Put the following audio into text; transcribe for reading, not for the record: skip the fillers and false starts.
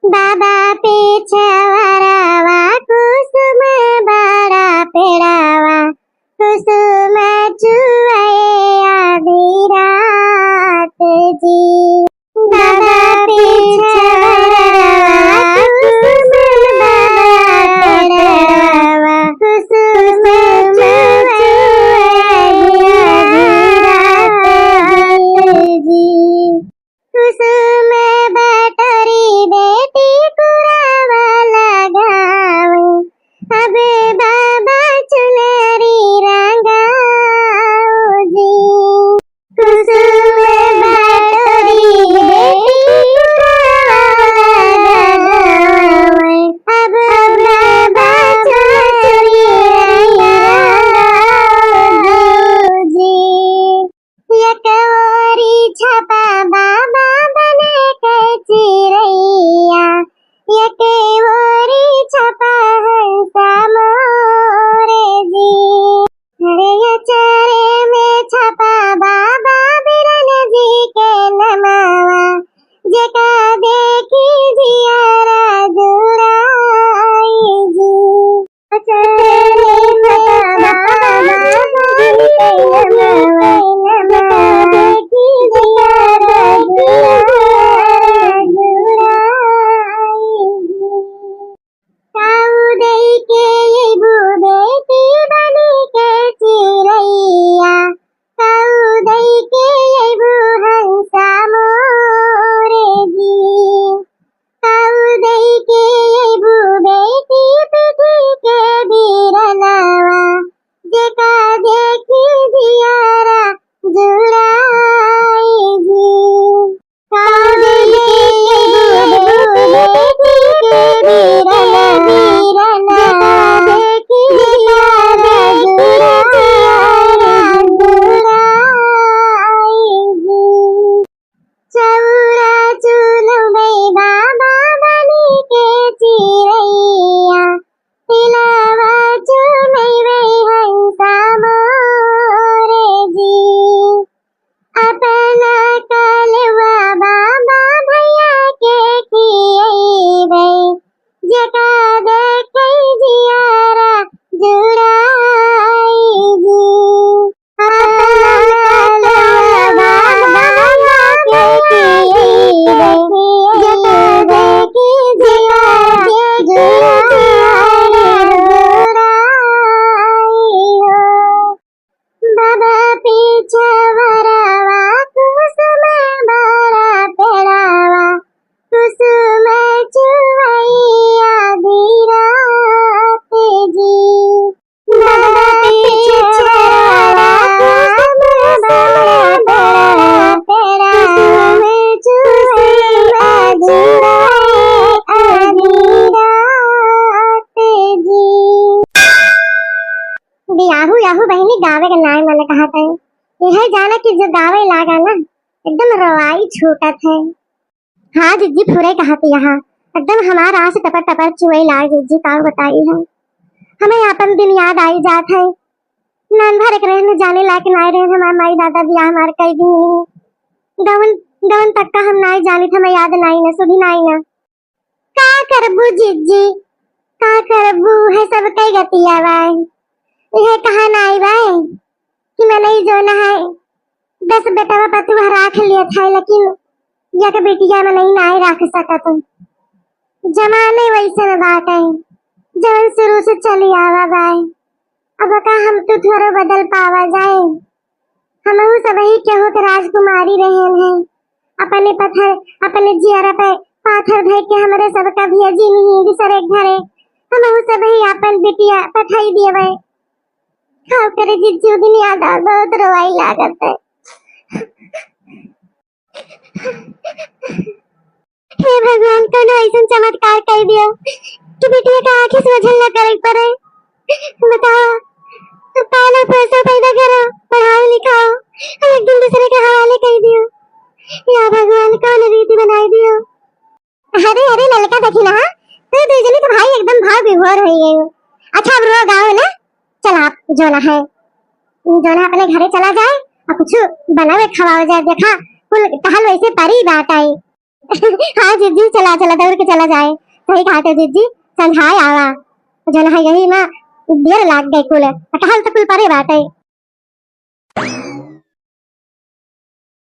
बाबा पेछवारावा कुसुम बारा पेड़ावा कुसुम चुए आधी रात जी। बाबा पेछवारावा कुसुम बारा पेड़ावा कुसुम चुए आधी रात जी। कुसुम बटरी बेटी कुरावा लगाओ अब बाबा चुनरी रंगाओ जी। कुसुम बटरी बेटी कुरावा लगाओ अब बाबा चुनरी रंगाओ जी। यकवारी छपा बाबा बने के चिरैया यकवारी छपा हंसा मोरे जी। हरे चरे में छपा बाबा बिरन जी के नमवा जका देखी जियारा जुड़ाई जी। चरे में छपा बाबा बिरन जी के नमवा देखी जियारा जुड़ाई जी। काऊ दई के ये बेटी बनी के चिरैया काऊ दई के ये हंसा मोरे जी। काऊ दई के ये बेटी पिठी के बीरनवा जका देखी जियारा जुड़ाई जी। काऊ दई के ये बेटी के बीरनवा जका देखी जियारा जुड़ाई जी। चौरा चुनबै बाबा बनी के चिरैया तिलवा चुनबै हंसा मोरे जी। अपना कलवा बाबा भैया के खियैबै जका देखै जियारा जुड़ाई जी। अपना कलवा बाबा भैया के खियैबै जका देखै जियारा जुड़ाई हो। बाबा पेछवारावा कुसुम बारा पेड़ावा कुसुम चुए आधी रात जी। बाबा पेछवारावा कुसुम बारा पेड़ावा कुसुम चुए आधी रात जी। याहू याहू बहनी गावे के नाय मैंने कहा था यह जाना कि जो गावे लागा ना एकदम रवाई छूटत है। हाँ जिज्जी पूरे कहा थी यहाँ एकदम हमारा आस टपर टपर चुए लाग जिज्जी का बताई है। हमें अपन दिन याद आई जात है नन भर एक रहने जाने लायक नाय रहे हमारे माई दादा बियाह हमारे कई दिन गवन गवन तक का हम नाय जानी था मैं याद नाई ना सुधी नाई ना। का करबू जिज्जी का करबू है सब कई गतिया बाय यह कहा नाई बाय कि मैं नहीं जो ना है 10 बेटा पतु राख लिया था लेकिन यह बेटिया में नहीं नाई रख सका तुम जमाने वैसे में बात है जवन शुरू से चली आवा बाय अब का हम तो थोड़ा बदल पावा जाए। हम सब ही केहू के राजकुमारी रहे हैं अपने पत्थर अपने जियारा पे पाथर धर के हमारे सब का भेजी नहीं दूसरे घरे हम सब ही अपन बेटिया पठाई दिए भाई खाओ करे जिज्जू दिन याद आ बहुत रोवाई लागत है। हे भगवान कौन ऐसा चमत्कार कर दियो कि बेटिया का आंखें समझल न करे पड़े। बताओ पालो पैसा पैदा करो पढ़ाओ लिखाओ और एक दिन दूसरे के हवाले कर दियो। या भगवान कौन रीति बनाई दियो। अरे अरे ललका देखी ना तो दूजनी तो भाई एकदम भाव विभोर हो गई। अच्छा अब रो गाओ ना चल आप जो ना है जो ना अपने घरे चला जाए और कुछ बनावे खवाओ जाए। देखा कुल कहल वैसे परी बात आई हाँ जीजी चला चला दौड़ के चला जाए। सही कहा थे जीजी, संझाए आवा जन है यही ना देर लाग गई कुल, कहल तो कुल परे बाटे।